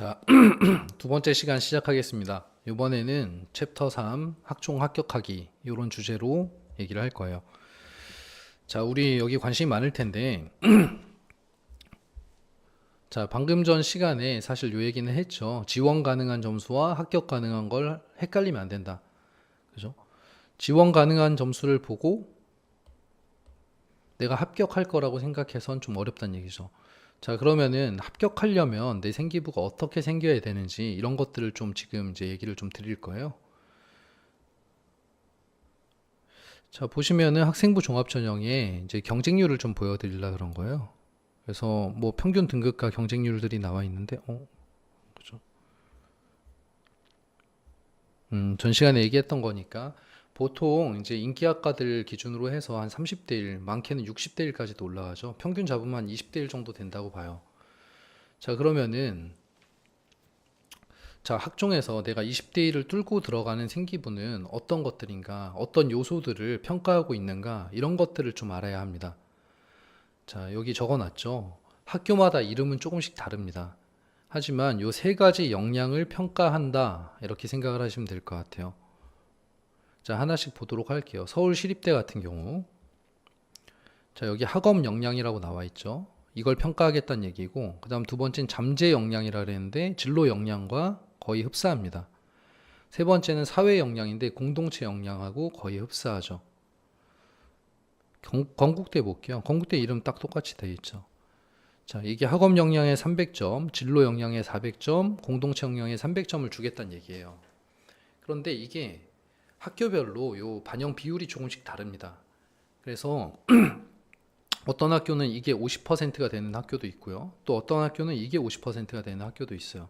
자, 두 번째 시간 시작하겠습니다. 이번에는 챕터 3 학종 합격하기 이런 주제로 얘기를 할 거예요. 자, 우리 여기 관심이 많을 텐데 자, 방금 전 시간에 사실 요 얘기는 했죠. 지원 가능한 점수와 합격 가능한 걸 헷갈리면 안 된다. 그죠? 지원 가능한 점수를 보고 내가 합격할 거라고 생각해선 좀 어렵다는 얘기죠. 자, 그러면은 합격하려면 내 생기부가 어떻게 생겨야 되는지 이런 것들을 좀 지금 이제 얘기를 좀 드릴 거예요. 자, 보시면은 학생부 종합전형에 이제 경쟁률을 좀 보여드리려 그런 거예요. 그래서 뭐 평균 등급과 경쟁률들이 나와 있는데, 그죠? 전 시간에 얘기했던 거니까 보통 이제 인기학과들 기준으로 해서 한 30대 1, 많게는 60대 1까지도 올라가죠. 평균 잡으면 한 20대 1 정도 된다고 봐요. 자, 그러면은 자, 학종에서 내가 20대 1을 뚫고 들어가는 생기부는 어떤 것들인가, 어떤 요소들을 평가하고 있는가, 이런 것들을 좀 알아야 합니다. 자, 여기 적어놨죠. 학교마다 이름은 조금씩 다릅니다. 하지만 요 세 가지 역량을 평가한다, 이렇게 생각을 하시면 될 것 같아요. 자, 하나씩 보도록 할게요. 서울시립대 같은 경우. 자, 여기 학업 역량이라고 나와 있죠. 이걸 평가하겠다는 얘기고, 그 다음 두 번째는 잠재 역량이라 그랬는데, 진로 역량과 거의 흡사합니다. 세 번째는 사회 역량인데, 공동체 역량하고 거의 흡사하죠. 건국대 볼게요. 건국대 이름 딱 똑같이 되어 있죠. 자, 이게 학업 역량에 300점, 진로 역량에 400점, 공동체 역량에 300점을 주겠다는 얘기예요. 그런데 이게 학교별로 요 반영 비율이 조금씩 다릅니다. 그래서 어떤 학교는 이게 50%가 되는 학교도 있고요. 또 어떤 학교는 이게 50%가 되는 학교도 있어요.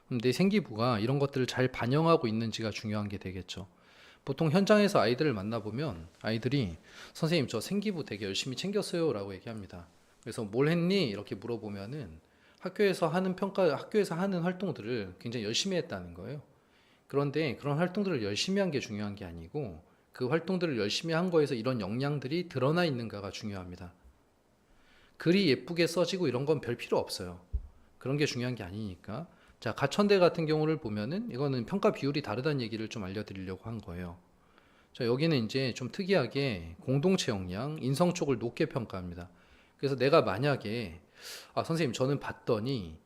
그럼 내 생기부가 이런 것들을 잘 반영하고 있는지가 중요한 게 되겠죠. 보통 현장에서 아이들을 만나보면 아이들이 선생님 저 생기부 되게 열심히 챙겼어요 라고 얘기합니다. 그래서 뭘 했니? 이렇게 물어보면은 학교에서 하는 평가, 학교에서 하는 활동들을 굉장히 열심히 했다는 거예요. 그런데 그런 활동들을 열심히 한 게 중요한 게 아니고 그 활동들을 열심히 한 거에서 이런 역량들이 드러나 있는가가 중요합니다. 글이 예쁘게 써지고 이런 건 별 필요 없어요. 그런 게 중요한 게 아니니까. 자, 가천대 같은 경우를 보면은 이거는 평가 비율이 다르다는 얘기를 좀 알려드리려고 한 거예요. 자, 여기는 이제 좀 특이하게 공동체 역량, 인성 쪽을 높게 평가합니다. 그래서 내가 만약에 선생님 저는 봤더니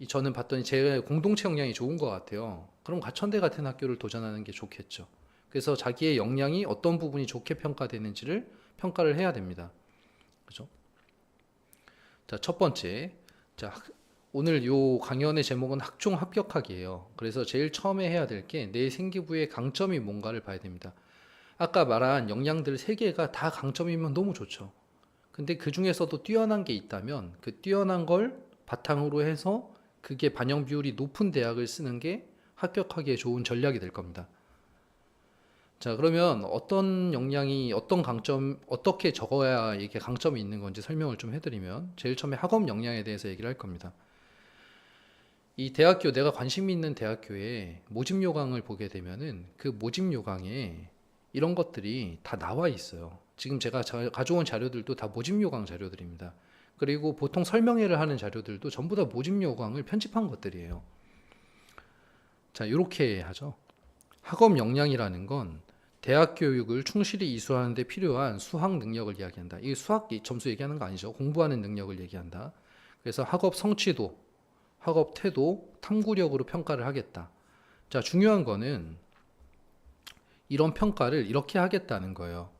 저는 봤더니 제 공동체 역량이 좋은 것 같아요. 그럼 가천대 같은 학교를 도전하는 게 좋겠죠. 그래서 자기의 역량이 어떤 부분이 좋게 평가되는지를 평가를 해야 됩니다. 그죠? 자, 첫 번째. 자, 오늘 요 강연의 제목은 학종 합격하기예요. 그래서 제일 처음에 해야 될 게 내 생기부의 강점이 뭔가를 봐야 됩니다. 아까 말한 역량들 3개가 다 강점이면 너무 좋죠. 근데 그 중에서도 뛰어난 게 있다면 그 뛰어난 걸 바탕으로 해서 그게 반영 비율이 높은 대학을 쓰는 게 합격하기에 좋은 전략이 될 겁니다. 자, 그러면 어떤 역량이 어떤 강점, 어떻게 적어야 이게 강점이 있는 건지 설명을 좀 해드리면 제일 처음에 학업 역량에 대해서 얘기를 할 겁니다. 이 대학교, 내가 관심 있는 대학교의 모집 요강을 보게 되면은 그 모집 요강에 이런 것들이 다 나와 있어요. 지금 제가 가져온 자료들도 다 모집 요강 자료들입니다. 그리고 보통 설명회를 하는 자료들도 전부 다 모집 요강을 편집한 것들이에요. 자, 이렇게 하죠. 학업 역량이라는 건 대학 교육을 충실히 이수하는 데 필요한 수학 능력을 이야기한다. 이 수학 점수 얘기하는 거 아니죠. 공부하는 능력을 얘기한다. 그래서 학업 성취도, 학업 태도, 탐구력으로 평가를 하겠다. 자, 중요한 거는 이런 평가를 이렇게 하겠다는 거예요.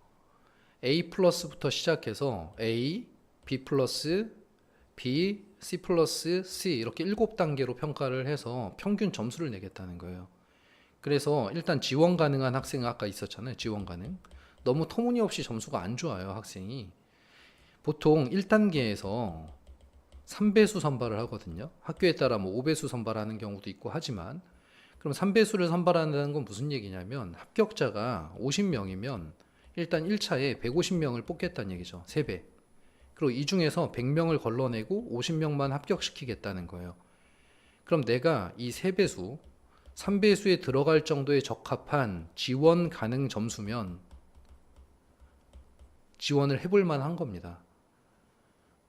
A 플러스부터 시작해서 A, B 플러스, B, C 플러스, C 이렇게 7단계로 평가를 해서 평균 점수를 내겠다는 거예요. 그래서 일단 지원 가능한 학생 아까 있었잖아요. 지원 가능. 너무 터무니없이 점수가 안 좋아요, 학생이. 보통 1단계에서 3배수 선발을 하거든요. 학교에 따라 뭐 5배수 선발하는 경우도 있고 하지만 그럼 3배수를 선발한다는 건 무슨 얘기냐면 합격자가 50명이면 일단 1차에 150명을 뽑겠다는 얘기죠. 3배. 그리고 이 중에서 100명을 걸러내고 50명만 합격시키겠다는 거예요. 그럼 내가 이 3배수, 3배수에 들어갈 정도에 적합한 지원 가능 점수면 지원을 해볼 만한 겁니다.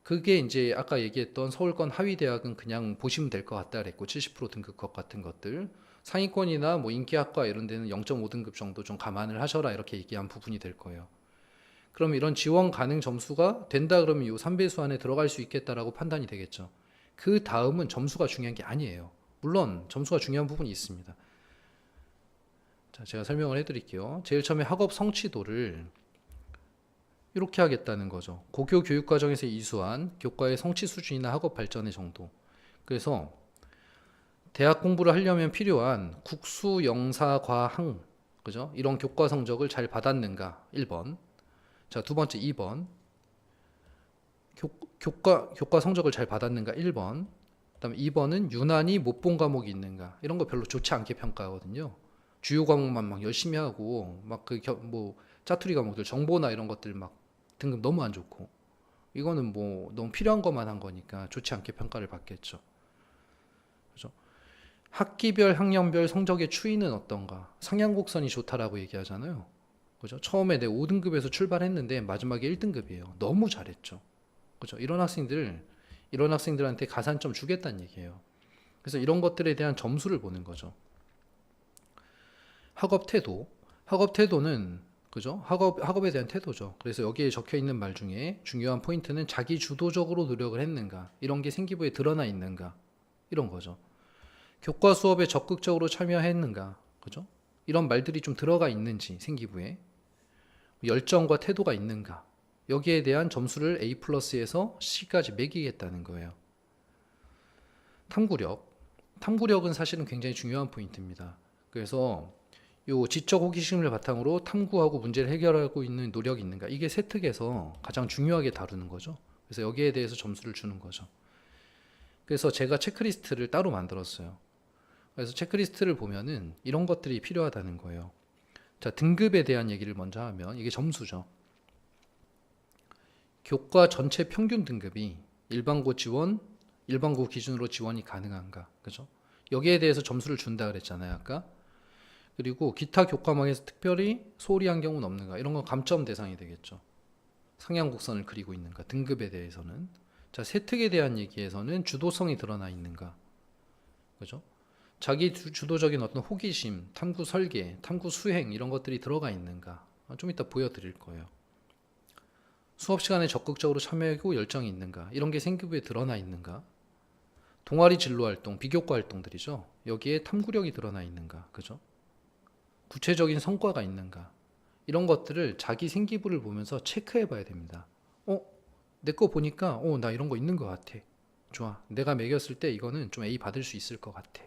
그게 이제 아까 얘기했던 서울권 하위 대학은 그냥 보시면 될 것 같다 그랬고 70% 등급컷 같은 것들 상위권이나 뭐 인기학과 이런 데는 0.5등급 정도 좀 감안을 하셔라 이렇게 얘기한 부분이 될 거예요. 그럼 이런 지원 가능 점수가 된다 그러면 이 3배수 안에 들어갈 수 있겠다라고 판단이 되겠죠. 그 다음은 점수가 중요한 게 아니에요. 물론 점수가 중요한 부분이 있습니다. 자, 제가 설명을 해드릴게요. 제일 처음에 학업 성취도를 이렇게 하겠다는 거죠. 고교 교육과정에서 이수한 교과의 성취 수준이나 학업 발전의 정도. 그래서 대학 공부를 하려면 필요한 국수, 영사, 과학, 그죠? 이런 교과 성적을 잘 받았는가? 1번. 자, 두 번째 2번. 교과 성적을 잘 받았는가? 1번. 그다음에 2번은 유난히 못 본 과목이 있는가? 이런 거 별로 좋지 않게 평가하거든요. 주요 과목만 막 열심히 하고 막 뭐 짜투리 과목들 정보나 이런 것들 막 등급 너무 안 좋고 이거는 뭐 너무 필요한 것만 한 거니까 좋지 않게 평가를 받겠죠. 그죠? 학기별 학년별 성적의 추이는 어떤가? 상향곡선이 좋다라고 얘기하잖아요. 그죠? 처음에 내 5등급에서 출발했는데 마지막에 1등급이에요. 너무 잘했죠. 그죠? 이런 학생들한테 가산점 주겠다는 얘기예요. 그래서 이런 것들에 대한 점수를 보는 거죠. 학업 태도는 그죠? 학업에 대한 태도죠. 그래서 여기에 적혀 있는 말 중에 중요한 포인트는 자기 주도적으로 노력을 했는가, 이런 게 생기부에 드러나 있는가, 이런 거죠. 교과 수업에 적극적으로 참여했는가, 그죠? 이런 말들이 좀 들어가 있는지 생기부에 열정과 태도가 있는가, 여기에 대한 점수를 A 플러스에서 C까지 매기겠다는 거예요. 탐구력은 사실은 굉장히 중요한 포인트입니다. 그래서 요 지적 호기심을 바탕으로 탐구하고 문제를 해결하고 있는 노력이 있는가, 이게 세특에서 가장 중요하게 다루는 거죠. 그래서 여기에 대해서 점수를 주는 거죠. 그래서 제가 체크리스트를 따로 만들었어요. 그래서 체크리스트를 보면은 이런 것들이 필요하다는 거예요. 자, 등급에 대한 얘기를 먼저 하면 이게 점수죠. 교과 전체 평균 등급이 일반고 기준으로 지원이 가능한가, 그죠? 여기에 대해서 점수를 준다 그랬잖아요, 아까. 그리고 기타 교과목에서 특별히 소홀히 한 경우는 없는가, 이런 건 감점 대상이 되겠죠. 상향곡선을 그리고 있는가, 등급에 대해서는. 자, 세특에 대한 얘기에서는 주도성이 드러나 있는가, 그죠? 자기 주도적인 어떤 호기심, 탐구 설계, 탐구 수행, 이런 것들이 들어가 있는가, 좀 이따 보여드릴 거예요. 수업 시간에 적극적으로 참여하고 열정이 있는가, 이런 게 생기부에 드러나 있는가. 동아리 진로 활동, 비교과 활동들이죠. 여기에 탐구력이 드러나 있는가, 그죠? 구체적인 성과가 있는가, 이런 것들을 자기 생기부를 보면서 체크해 봐야 됩니다. 내 거 보니까 나 이런 거 있는 것 같아. 좋아. 내가 매겼을 때 이거는 좀 A 받을 수 있을 것 같아.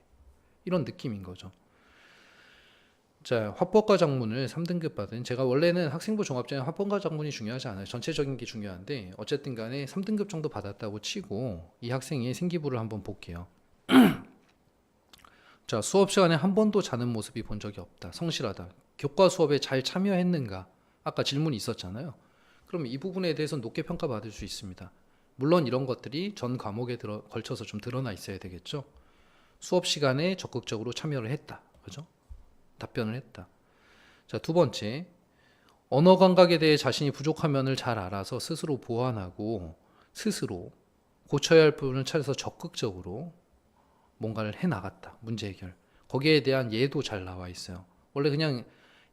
이런 느낌인 거죠. 자, 화법과 작문을 3등급 받은, 제가 원래는 학생부 종합전에 화법과 작문이 중요하지 않아요. 전체적인 게 중요한데 어쨌든 간에 3등급 정도 받았다고 치고 이 학생의 생기부를 한번 볼게요. 자, 수업 시간에 한 번도 자는 모습이 본 적이 없다. 성실하다. 교과 수업에 잘 참여했는가? 아까 질문이 있었잖아요. 그럼 이 부분에 대해서 높게 평가받을 수 있습니다. 물론 이런 것들이 전 과목에 걸쳐서 좀 드러나 있어야 되겠죠. 수업 시간에 적극적으로 참여를 했다. 그죠? 답변을 했다. 자, 두 번째, 언어 감각에 대해 자신이 부족한 면을 잘 알아서 스스로 보완하고 스스로 고쳐야 할 부분을 찾아서 적극적으로 뭔가를 해 나갔다. 문제 해결. 거기에 대한 예도 잘 나와 있어요. 원래 그냥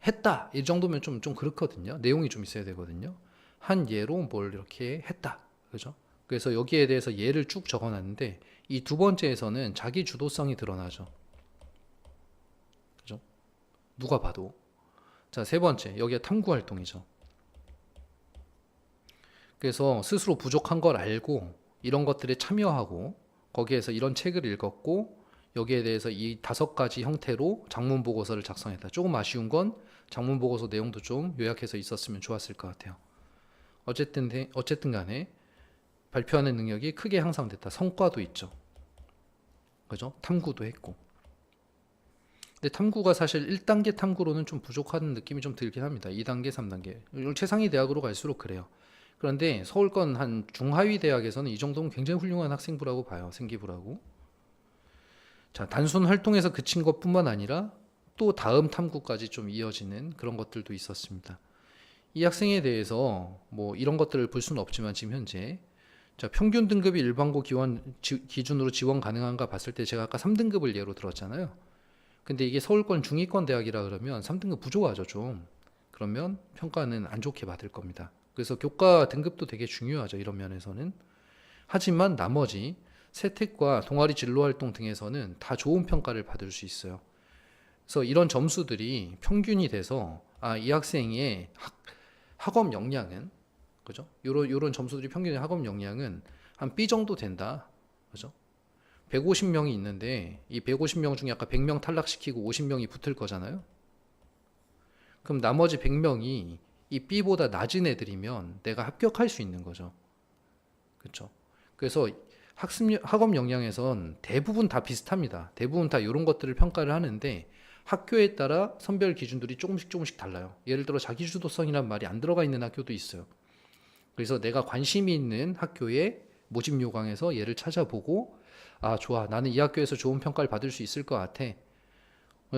했다 이 정도면 좀 그렇거든요. 내용이 좀 있어야 되거든요. 한 예로 뭘 이렇게 했다. 그죠? 그래서 여기에 대해서 예를 쭉 적어놨는데 이 두 번째에서는 자기 주도성이 드러나죠. 그죠? 누가 봐도. 자, 세 번째, 여기에 탐구 활동이죠. 그래서 스스로 부족한 걸 알고 이런 것들에 참여하고 거기에서 이런 책을 읽었고 여기에 대해서 이 5가지 형태로 장문 보고서를 작성했다. 조금 아쉬운 건 장문 보고서 내용도 좀 요약해서 있었으면 좋았을 것 같아요. 어쨌든 간에 발표하는 능력이 크게 향상됐다. 성과도 있죠. 그죠? 탐구도 했고. 근데 탐구가 사실 1단계 탐구로는 좀 부족한 느낌이 좀 들긴 합니다. 2단계, 3단계. 최상위 대학으로 갈수록 그래요. 그런데 서울권 한 중하위 대학에서는 이 정도면 굉장히 훌륭한 학생부라고 봐요. 생기부라고. 자, 단순 활동에서 그친 것뿐만 아니라 또 다음 탐구까지 좀 이어지는 그런 것들도 있었습니다. 이 학생에 대해서 뭐 이런 것들을 볼 수는 없지만 지금 현재 자, 평균 등급이 일반고 기준으로 지원 가능한가 봤을 때 제가 아까 3등급을 예로 들었잖아요. 근데 이게 서울권 중위권 대학이라 그러면 3등급 부족하죠, 좀. 그러면 평가는 안 좋게 받을 겁니다. 그래서 교과 등급도 되게 중요하죠, 이런 면에서는. 하지만 나머지 세특과 동아리 진로 활동 등에서는 다 좋은 평가를 받을 수 있어요. 그래서 이런 점수들이 평균이 돼서 이 학생의 학업 역량은, 그죠? 요런 점수들이 평균의 학업 역량은 한 B 정도 된다. 그죠? 150명이 있는데 이 150명 중에 아까 100명 탈락시키고 50명이 붙을 거잖아요. 그럼 나머지 100명이 이 B보다 낮은 애들이면 내가 합격할 수 있는 거죠. 그렇죠? 그래서 학업 역량에선 대부분 다 비슷합니다. 대부분 다 이런 것들을 평가를 하는데 학교에 따라 선별 기준들이 조금씩 달라요. 예를 들어 자기주도성이란 말이 안 들어가 있는 학교도 있어요. 그래서 내가 관심이 있는 학교의 모집 요강에서 얘를 찾아보고 좋아, 나는 이 학교에서 좋은 평가를 받을 수 있을 것 같아.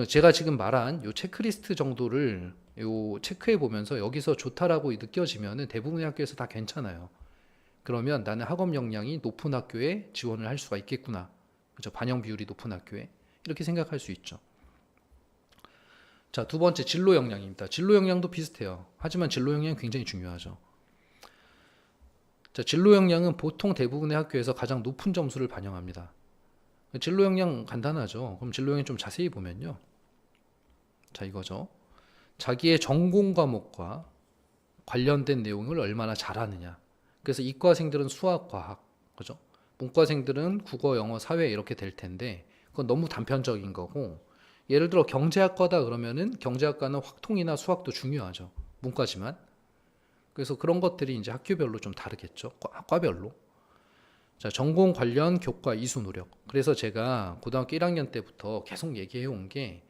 제가 지금 말한 요 체크리스트 정도를 요 체크해 보면서 여기서 좋다라고 느껴지면은 대부분의 학교에서 다 괜찮아요. 그러면 나는 학업 역량이 높은 학교에 지원을 할 수가 있겠구나. 그죠? 반영 비율이 높은 학교에. 이렇게 생각할 수 있죠. 자, 두 번째 진로 역량입니다. 진로 역량도 비슷해요. 하지만 진로 역량이 굉장히 중요하죠. 자, 진로 역량은 보통 대부분의 학교에서 가장 높은 점수를 반영합니다. 진로 역량 간단하죠. 그럼 진로 역량 좀 자세히 보면요. 자, 이거죠. 자기의 전공 과목과 관련된 내용을 얼마나 잘하느냐. 그래서 이과생들은 수학, 과학, 그죠? 문과생들은 국어, 영어, 사회 이렇게 될 텐데 그건 너무 단편적인 거고, 예를 들어 경제학과다 그러면은 경제학과는 확통이나 수학도 중요하죠. 문과지만. 그래서 그런 것들이 이제 학교별로 좀 다르겠죠. 과별로. 자, 전공 관련 교과 이수 노력. 그래서 제가 고등학교 1학년 때부터 계속 얘기해 온 게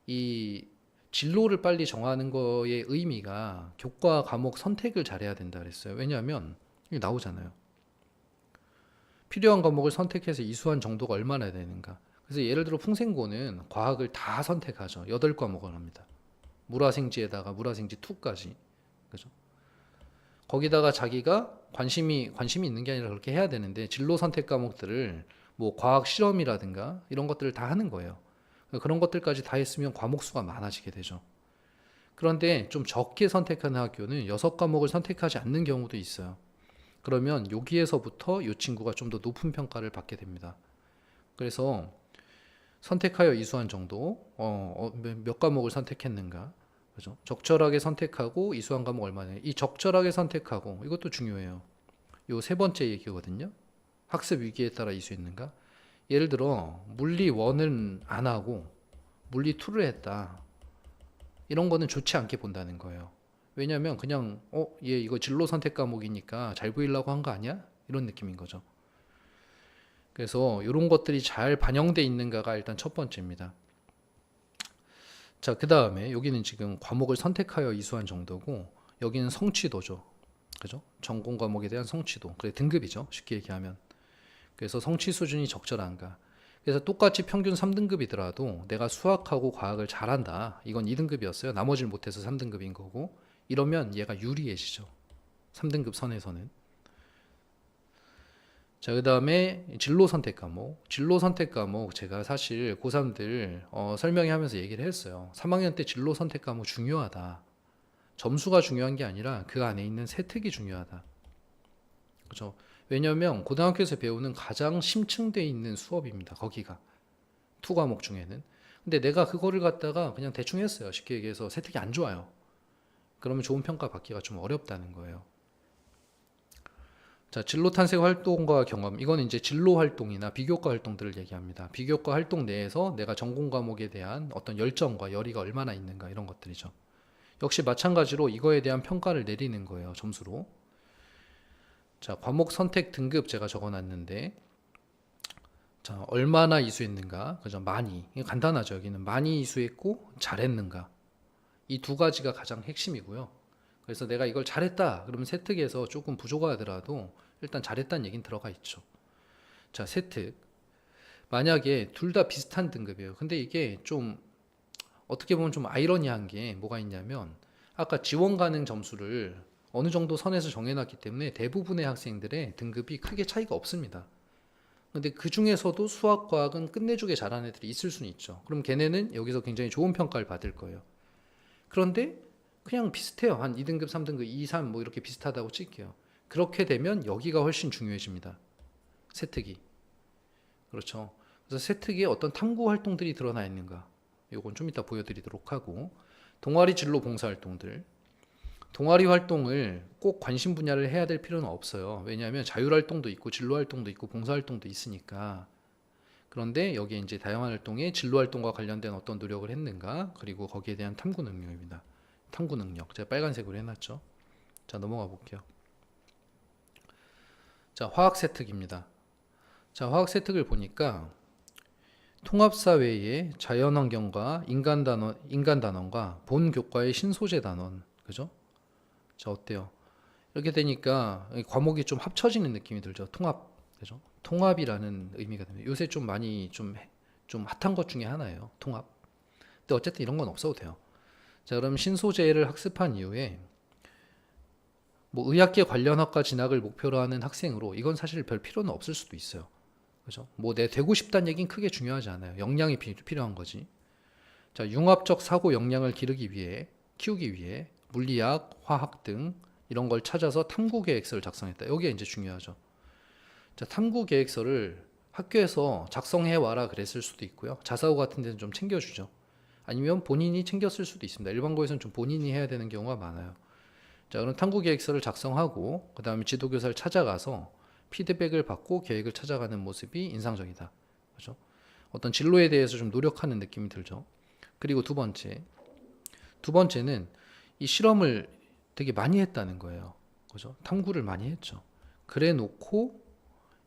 이 진로를 빨리 정하는 거의 의미가 교과 과목 선택을 잘해야 된다 그랬어요. 왜냐하면 이게 나오잖아요. 필요한 과목을 선택해서 이수한 정도가 얼마나 되는가. 그래서 예를 들어 풍생고는 과학을 다 선택하죠. 8과목을 합니다. 물화생지에다가 물화생지 2까지. 그죠? 거기다가 자기가 관심이 있는 게 아니라 그렇게 해야 되는데 진로 선택 과목들을 뭐 과학 실험이라든가 이런 것들을 다 하는 거예요. 그런 것들까지 다 했으면 과목 수가 많아지게 되죠. 그런데 좀 적게 선택하는 학교는 6과목을 선택하지 않는 경우도 있어요. 그러면 여기에서부터 이 친구가 좀 더 높은 평가를 받게 됩니다. 그래서 선택하여 이수한 정도, 몇 과목을 선택했는가, 그죠? 적절하게 선택하고 이수한 과목 얼마냐. 이 적절하게 선택하고 이것도 중요해요. 요 세 번째 얘기거든요. 학습 위기에 따라 이수했는가. 예를 들어 물리 1은 안 하고 물리 2를 했다. 이런 거는 좋지 않게 본다는 거예요. 왜냐하면 그냥 얘 이거 진로 선택 과목이니까 잘 보이려고 한 거 아니야? 이런 느낌인 거죠. 그래서 이런 것들이 잘 반영돼 있는가가 일단 첫 번째입니다. 자, 그 다음에 여기는 지금 과목을 선택하여 이수한 정도고, 여기는 성취도죠. 그죠? 전공 과목에 대한 성취도. 그래, 등급이죠. 쉽게 얘기하면. 그래서 성취 수준이 적절한가. 그래서 똑같이 평균 3등급이더라도 내가 수학하고 과학을 잘한다. 이건 2등급이었어요. 나머지를 못해서 3등급인 거고. 이러면 얘가 유리해지죠. 3등급 선에서는. 자, 그 다음에 진로 선택 과목. 진로 선택 과목 제가 사실 고3들 설명하면서 얘기를 했어요. 3학년 때 진로 선택 과목 중요하다. 점수가 중요한 게 아니라 그 안에 있는 세특이 중요하다. 그죠? 왜냐하면 고등학교에서 배우는 가장 심층되어 있는 수업입니다. 거기가. 2과목 중에는. 근데 내가 그거를 갖다가 그냥 대충 했어요. 쉽게 얘기해서 세특이 안 좋아요. 그러면 좋은 평가 받기가 좀 어렵다는 거예요. 자, 진로 탄생 활동과 경험. 이거는 이제 진로 활동이나 비교과 활동들을 얘기합니다. 비교과 활동 내에서 내가 전공 과목에 대한 어떤 열정과 열의가 얼마나 있는가 이런 것들이죠. 역시 마찬가지로 이거에 대한 평가를 내리는 거예요. 점수로. 자, 과목 선택 등급 제가 적어놨는데, 자, 얼마나 이수했는가, 그죠? 많이. 이게 간단하죠. 여기는 많이 이수했고 잘했는가. 이 두 가지가 가장 핵심이고요. 그래서 내가 이걸 잘했다 그러면 세특에서 조금 부족하더라도 일단 잘했다는 얘기는 들어가 있죠. 자, 세특. 만약에 둘 다 비슷한 등급이에요. 근데 이게 좀 어떻게 보면 좀 아이러니한 게 뭐가 있냐면, 아까 지원 가능 점수를 어느 정도 선에서 정해놨기 때문에 대부분의 학생들의 등급이 크게 차이가 없습니다. 근데 그 중에서도 수학, 과학은 끝내주게 잘하는 애들이 있을 수는 있죠. 그럼 걔네는 여기서 굉장히 좋은 평가를 받을 거예요. 그런데 그냥 비슷해요. 한 2등급, 3등급, 2, 3 뭐 이렇게 비슷하다고 칠게요. 그렇게 되면 여기가 훨씬 중요해집니다. 세특이. 그렇죠. 그래서 세특에 어떤 탐구 활동들이 드러나 있는가. 요건 좀 이따 보여드리도록 하고, 동아리 진로 봉사 활동들. 동아리 활동을 꼭 관심 분야를 해야 될 필요는 없어요. 왜냐하면 자율 활동도 있고 진로 활동도 있고 봉사 활동도 있으니까. 그런데 여기에 이제 다양한 활동에 진로 활동과 관련된 어떤 노력을 했는가, 그리고 거기에 대한 탐구 능력입니다. 탐구 능력. 제가 빨간색으로 해놨죠. 자, 넘어가 볼게요. 자, 화학 세특입니다. 자, 화학 세특을 보니까 통합사회의 자연환경과 인간 단원과 본 교과의 신소재 단원. 그죠? 자, 어때요? 이렇게 되니까 과목이 좀 합쳐지는 느낌이 들죠. 통합. 그죠? 통합이라는 의미가 됩니다. 요새 좀 많이 좀 핫한 것 중에 하나예요. 통합. 근데 어쨌든 이런 건 없어도 돼요. 자, 그럼 신소재를 학습한 이후에 뭐 의학계 관련 학과 진학을 목표로 하는 학생으로 이건 사실 별 필요는 없을 수도 있어요. 그죠? 뭐 내 되고 싶다는 얘기는 크게 중요하지 않아요. 역량이 필요한 거지. 자, 융합적 사고 역량을 키우기 위해 물리학, 화학 등 이런 걸 찾아서 탐구 계획서를 작성했다. 여기에 이제 중요하죠. 자, 탐구 계획서를 학교에서 작성해 와라 그랬을 수도 있고요. 자사고 같은 데는 좀 챙겨주죠. 아니면 본인이 챙겼을 수도 있습니다. 일반고에서는 좀 본인이 해야 되는 경우가 많아요. 자, 그럼 탐구 계획서를 작성하고 그 다음에 지도교사를 찾아가서 피드백을 받고 계획을 찾아가는 모습이 인상적이다. 그렇죠? 어떤 진로에 대해서 좀 노력하는 느낌이 들죠. 그리고 두 번째는 이 실험을 되게 많이 했다는 거예요. 그죠? 탐구를 많이 했죠. 그래 놓고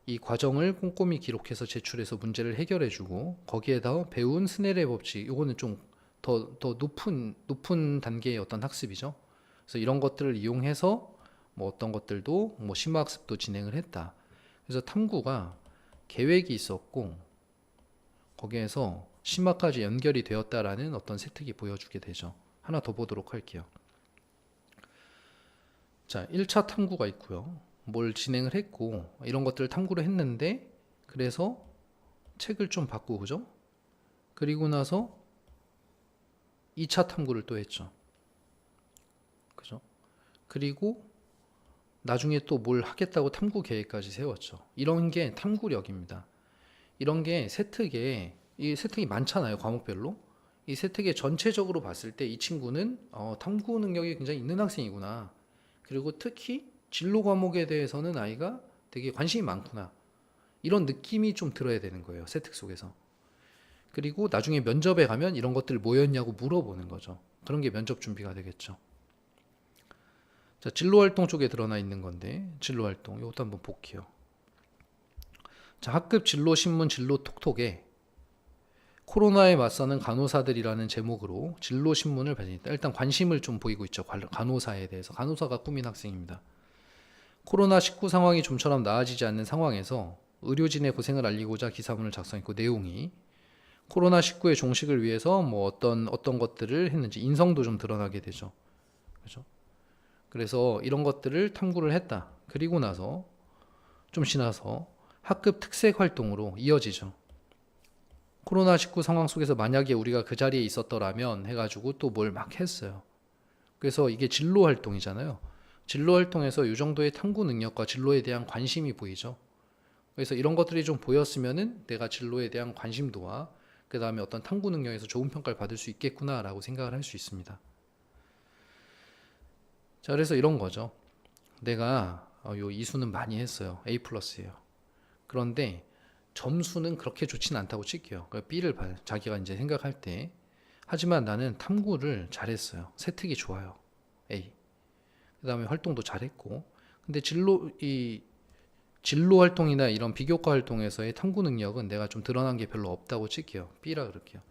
이 과정을 꼼꼼히 기록해서 제출해서 문제를 해결해주고 거기에다 배운 스넬의 법칙, 이거는 좀 더 높은 단계의 어떤 학습이죠. 그래서 이런 것들을 이용해서 뭐 어떤 것들도 뭐 심화학습도 진행을 했다. 그래서 탐구가 계획이 있었고 거기에서 심화까지 연결이 되었다라는 어떤 세특이 보여주게 되죠. 하나 더 보도록 할게요. 자, 1차 탐구가 있고요. 뭘 진행을 했고 이런 것들을 탐구를 했는데 그래서 책을 좀 받고 그죠? 그리고 나서 2차 탐구를 또 했죠. 그죠? 그리고 나중에 또 뭘 하겠다고 탐구 계획까지 세웠죠. 이런 게 탐구력입니다. 이런 게 이 세특이 많잖아요. 과목별로. 이 세특에 전체적으로 봤을 때 이 친구는 탐구 능력이 굉장히 있는 학생이구나. 그리고 특히 진로 과목에 대해서는 아이가 되게 관심이 많구나. 이런 느낌이 좀 들어야 되는 거예요. 세특 속에서. 그리고 나중에 면접에 가면 이런 것들 뭐였냐고 물어보는 거죠. 그런 게 면접 준비가 되겠죠. 자, 진로활동 쪽에 드러나 있는 건데 진로활동 이것도 한번 볼게요. 자, 학급 진로신문 진로톡톡에 코로나에 맞서는 간호사들이라는 제목으로 진로신문을 발행했다. 일단 관심을 좀 보이고 있죠. 간호사에 대해서. 간호사가 꿈인 학생입니다. 코로나19 상황이 좀처럼 나아지지 않는 상황에서 의료진의 고생을 알리고자 기사문을 작성했고 내용이 코로나19의 종식을 위해서 뭐 어떤 것들을 했는지 인성도 좀 드러나게 되죠. 그죠? 그래서 이런 것들을 탐구를 했다. 그리고 나서 좀 지나서 학급 특색 활동으로 이어지죠. 코로나19 상황 속에서 만약에 우리가 그 자리에 있었더라면 해가지고 또 뭘 막 했어요. 그래서 이게 진로 활동이잖아요. 진로 활동에서 이 정도의 탐구 능력과 진로에 대한 관심이 보이죠. 그래서 이런 것들이 좀 보였으면은 내가 진로에 대한 관심도와 그 다음에 어떤 탐구 능력에서 좋은 평가를 받을 수 있겠구나라고 생각을 할 수 있습니다. 자, 그래서 이런 거죠. 내가 요 이수는 많이 했어요. A 플러스예요. 그런데 점수는 그렇게 좋지는 않다고 칠게요. 그러니까 B를 봐요. 자기가 이제 생각할 때. 하지만 나는 탐구를 잘했어요. 세특이 좋아요. A. 그 다음에 활동도 잘했고. 근데 진로 활동이나 이런 비교과 활동에서의 탐구 능력은 내가 좀 드러난 게 별로 없다고 칠게요. B라 그럴게요.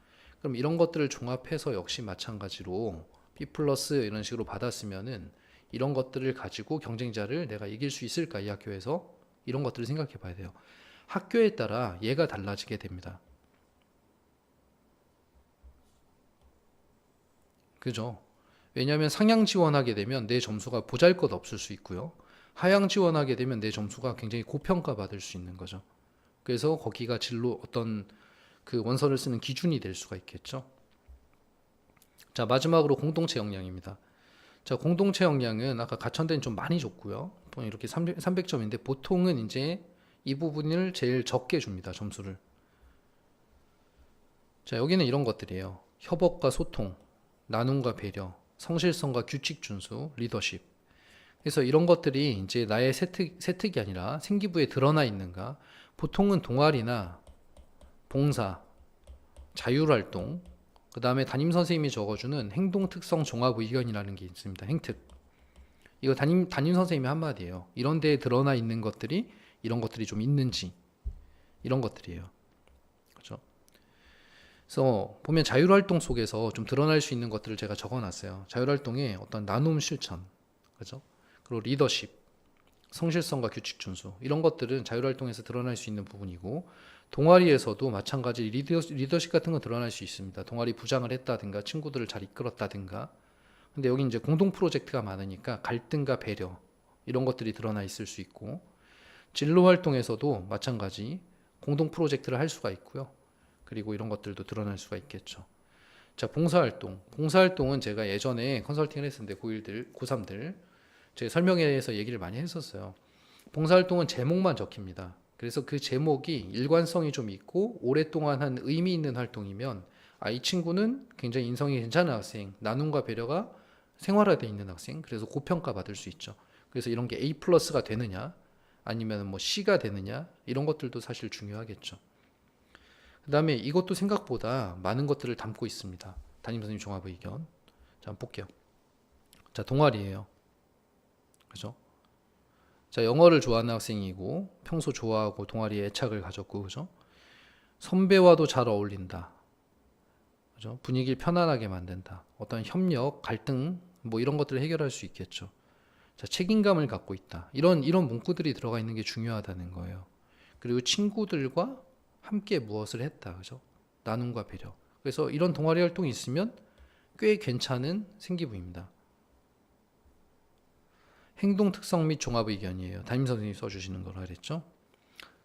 그럼 이런 것들을 종합해서 역시 마찬가지로 B 플러스 이런 식으로 받았으면은 이런 것들을 가지고 경쟁자를 내가 이길 수 있을까 이 학교에서 이런 것들을 생각해 봐야 돼요. 학교에 따라 얘가 달라지게 됩니다. 그죠? 왜냐하면 상향 지원하게 되면 내 점수가 보잘것없을 수 있고요. 하향 지원하게 되면 내 점수가 굉장히 고평가 받을 수 있는 거죠. 그래서 거기가 진로 어떤 그 원서를 쓰는 기준이 될 수가 있겠죠. 자, 마지막으로 공동체 역량입니다. 자, 공동체 역량은 아까 가천대는 좀 많이 줬고요. 이렇게 300점인데 보통은 이제 이 부분을 제일 적게 줍니다. 점수를. 자, 여기는 이런 것들이에요. 협업과 소통, 나눔과 배려, 성실성과 규칙 준수, 리더십. 그래서 이런 것들이 이제 나의 세특이 아니라 생기부에 드러나 있는가? 보통은 동아리나 봉사, 자율활동, 그 다음에 담임 선생님이 적어주는 행동특성 종합의견이라는 게 있습니다. 행특. 이거 담임 선생님의 한마디예요. 이런 데에 드러나 있는 것들이 이런 것들이 좀 있는지 이런 것들이에요. 그렇죠? 그래서 보면 자율활동 속에서 좀 드러날 수 있는 것들을 제가 적어놨어요. 자율활동의 어떤 나눔 실천, 그렇죠? 그리고 리더십, 성실성과 규칙 준수 이런 것들은 자율활동에서 드러날 수 있는 부분이고 동아리에서도 마찬가지 리더십 같은 건 드러날 수 있습니다. 동아리 부장을 했다든가 친구들을 잘 이끌었다든가. 근데 여기 이제 공동 프로젝트가 많으니까 갈등과 배려 이런 것들이 드러나 있을 수 있고 진로 활동에서도 마찬가지 공동 프로젝트를 할 수가 있고요. 그리고 이런 것들도 드러날 수가 있겠죠. 자, 봉사활동. 봉사활동은 제가 예전에 컨설팅을 했었는데 고1들, 고3들 제 설명회에서 얘기를 많이 했었어요. 봉사활동은 제목만 적힙니다. 그래서 그 제목이 일관성이 좀 있고 오랫동안 한 의미 있는 활동이면 이 친구는 굉장히 인성이 괜찮은 학생, 나눔과 배려가 생활화되어 있는 학생, 그래서 고평가 받을 수 있죠. 그래서 이런 게 A 플러스가 되느냐, 아니면 뭐 C가 되느냐, 이런 것들도 사실 중요하겠죠. 그 다음에 이것도 생각보다 많은 것들을 담고 있습니다. 담임선생님 종합의견. 자, 한번 볼게요. 자, 동아리예요. 그죠? 자, 영어를 좋아하는 학생이고 평소 좋아하고 동아리에 애착을 가졌고, 그죠? 선배와도 잘 어울린다. 그죠? 분위기를 편안하게 만든다. 어떤 협력, 갈등 뭐 이런 것들을 해결할 수 있겠죠. 자, 책임감을 갖고 있다. 이런 문구들이 들어가 있는 게 중요하다는 거예요. 그리고 친구들과 함께 무엇을 했다. 그죠? 나눔과 배려. 그래서 이런 동아리 활동이 있으면 꽤 괜찮은 생기부입니다. 행동 특성 및 종합 의견이에요. 담임 선생님이 써주시는 거라 그랬죠.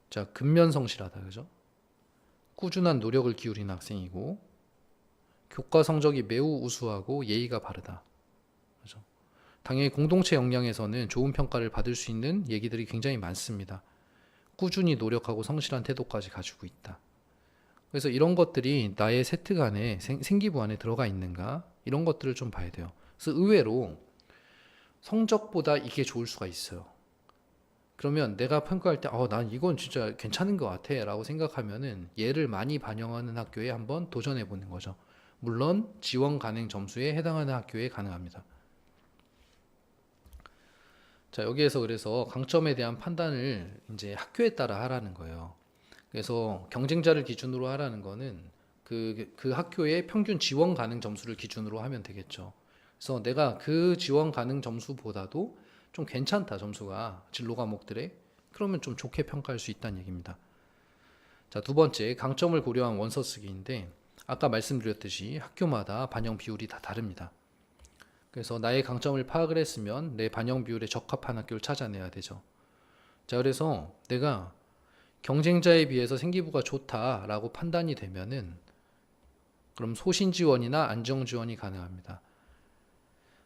자, 근면성실하다. 그죠? 꾸준한 노력을 기울인 학생이고 교과 성적이 매우 우수하고 예의가 바르다. 그죠? 당연히 공동체 역량에서는 좋은 평가를 받을 수 있는 얘기들이 굉장히 많습니다. 꾸준히 노력하고 성실한 태도까지 가지고 있다. 그래서 이런 것들이 나의 세특 안에 생기부 안에 들어가 있는가 이런 것들을 좀 봐야 돼요. 그래서 의외로 성적보다 이게 좋을 수가 있어요. 그러면 내가 평가할 때 난 이건 진짜 괜찮은 것 같아 라고 생각하면은 얘를 많이 반영하는 학교에 한번 도전해 보는 거죠. 물론 지원 가능 점수에 해당하는 학교에 가능합니다. 자, 여기에서 그래서 강점에 대한 판단을 이제 학교에 따라 하라는 거예요. 그래서 경쟁자를 기준으로 하라는 거는 그 학교의 평균 지원 가능 점수를 기준으로 하면 되겠죠. 그래서 내가 그 지원 가능 점수보다도 좀 괜찮다 점수가 진로 과목들에 그러면 좀 좋게 평가할 수 있다는 얘기입니다. 자, 두 번째 강점을 고려한 원서 쓰기인데 아까 말씀드렸듯이 학교마다 반영 비율이 다 다릅니다. 그래서 나의 강점을 파악을 했으면 내 반영 비율에 적합한 학교를 찾아내야 되죠. 자, 그래서 내가 경쟁자에 비해서 생기부가 좋다라고 판단이 되면은 그럼 소신 지원이나 안정 지원이 가능합니다.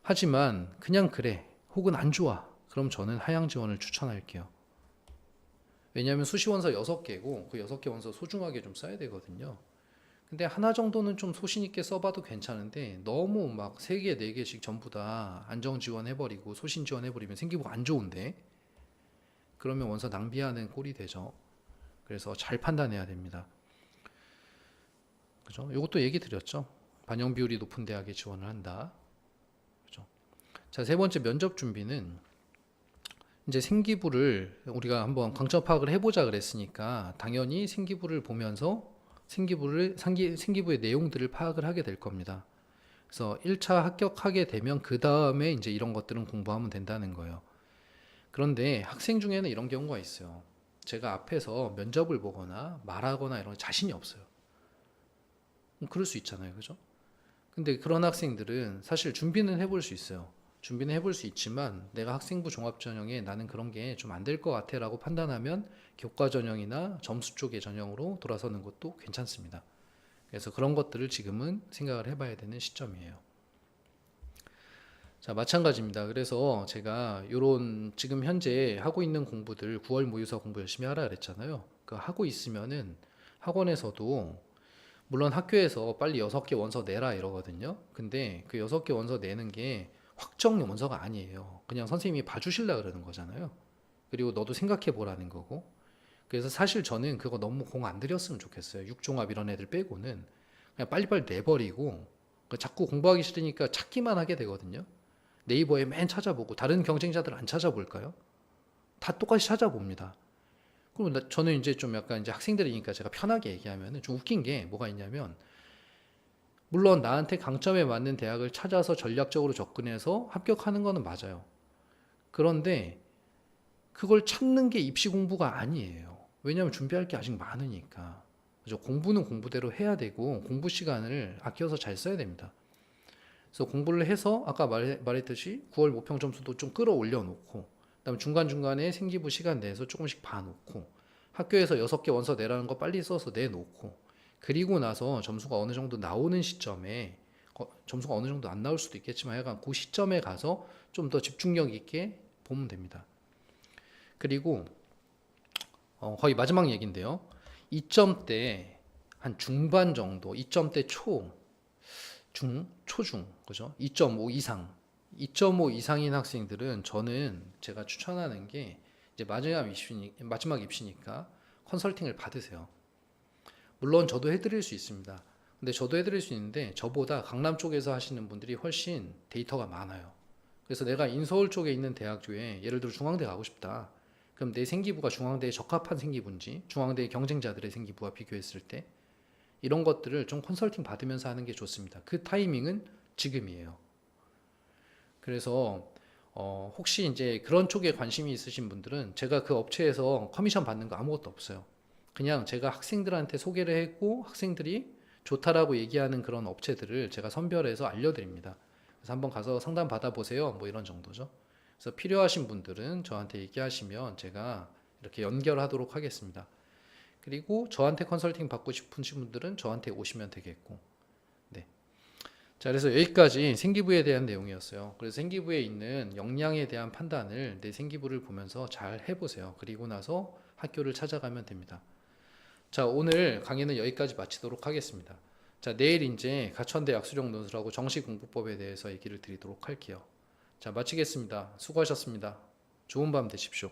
하지만 그냥 그래 혹은 안 좋아 그럼 저는 하향 지원을 추천할게요. 왜냐하면 수시원서 6개고 그 6개 원서 소중하게 좀 써야 되거든요. 근데 하나 정도는 좀 소신 있게 써봐도 괜찮은데 너무 막 3개, 4개씩 전부 다 안정 지원해버리고 소신 지원해버리면 생기부가 안 좋은데 그러면 원서 낭비하는 꼴이 되죠. 그래서 잘 판단해야 됩니다. 그죠? 이것도 얘기 드렸죠. 반영 비율이 높은 대학에 지원을 한다. 그죠? 자, 세 번째 면접 준비는 이제 생기부를 우리가 한번 강점 파악을 해보자 그랬으니까 당연히 생기부를 보면서 생기부의 내용들을 파악을 하게 될 겁니다. 그래서 1차 합격하게 되면 그 다음에 이제 이런 것들은 공부하면 된다는 거예요. 그런데 학생 중에는 이런 경우가 있어요. 제가 앞에서 면접을 보거나 말하거나 이런 자신이 없어요. 그럴 수 있잖아요. 그죠? 근데 그런 학생들은 사실 준비는 해볼 수 있어요. 준비는 해볼 수 있지만 내가 학생부 종합전형에 나는 그런 게 좀 안 될 것 같아 라고 판단하면 교과 전형이나 점수 쪽의 전형으로 돌아서는 것도 괜찮습니다. 그래서 그런 것들을 지금은 생각을 해봐야 되는 시점이에요. 자, 마찬가지입니다. 그래서 제가 요런 지금 현재 하고 있는 공부들 9월 모의고사 공부 열심히 하라 그랬잖아요. 그 하고 있으면은 학원에서도 물론 학교에서 빨리 6개 원서 내라 이러거든요. 근데 그 6개 원서 내는 게 확정 원서가 아니에요. 그냥 선생님이 봐주실라 그러는 거잖아요. 그리고 너도 생각해 보라는 거고. 그래서 사실 저는 그거 너무 공 안 들였으면 좋겠어요. 육종합 이런 애들 빼고는 그냥 빨리빨리 내버리고 자꾸 공부하기 싫으니까 찾기만 하게 되거든요. 네이버에 맨 찾아보고 다른 경쟁자들 안 찾아볼까요? 다 똑같이 찾아봅니다. 그럼 저는 이제 좀 약간 이제 학생들이니까 제가 편하게 얘기하면 좀 웃긴 게 뭐가 있냐면 물론 나한테 강점에 맞는 대학을 찾아서 전략적으로 접근해서 합격하는 거는 맞아요. 그런데 그걸 찾는 게 입시 공부가 아니에요. 왜냐하면 준비할 게 아직 많으니까. 그죠? 공부는 공부대로 해야 되고 공부 시간을 아껴서 잘 써야 됩니다. 그래서 공부를 해서 아까 말했듯이 9월 모평 점수도 좀 끌어올려 놓고 그다음에 중간중간에 생기부 시간 내서 조금씩 봐놓고 학교에서 6개 원서 내라는 거 빨리 써서 내놓고 그리고 나서 점수가 어느 정도 나오는 시점에 점수가 어느 정도 안 나올 수도 있겠지만 약간 그 시점에 가서 좀 더 집중력 있게 보면 됩니다. 그리고 거의 마지막 얘기인데요. 2점대 한 중반 정도, 2점대 초중, 그죠? 2.5 이상, 2.5 이상인 학생들은 저는 제가 추천하는 게 이제 마지막 입시니까 컨설팅을 받으세요. 물론 저도 해드릴 수 있습니다. 근데 저도 해드릴 수 있는데 저보다 강남 쪽에서 하시는 분들이 훨씬 데이터가 많아요. 그래서 내가 인서울 쪽에 있는 대학 중에 예를 들어 중앙대 가고 싶다. 그럼 내 생기부가 중앙대에 적합한 생기부인지 중앙대의 경쟁자들의 생기부와 비교했을 때 이런 것들을 좀 컨설팅 받으면서 하는 게 좋습니다. 그 타이밍은 지금이에요. 그래서 혹시 이제 그런 쪽에 관심이 있으신 분들은 제가 그 업체에서 커미션 받는 거 아무것도 없어요. 그냥 제가 학생들한테 소개를 했고 학생들이 좋다라고 얘기하는 그런 업체들을 제가 선별해서 알려드립니다. 그래서 한번 가서 상담 받아보세요. 뭐 이런 정도죠. 그래서 필요하신 분들은 저한테 얘기하시면 제가 이렇게 연결하도록 하겠습니다. 그리고 저한테 컨설팅 받고 싶으신 분들은 저한테 오시면 되겠고. 네. 자, 그래서 여기까지 생기부에 대한 내용이었어요. 그래서 생기부에 있는 역량에 대한 판단을 내 생기부를 보면서 잘 해보세요. 그리고 나서 학교를 찾아가면 됩니다. 자, 오늘 강의는 여기까지 마치도록 하겠습니다. 자, 내일 이제 가천대학 수령 논술하고 정시 공부법에 대해서 얘기를 드리도록 할게요. 자, 마치겠습니다. 수고하셨습니다. 좋은 밤 되십시오.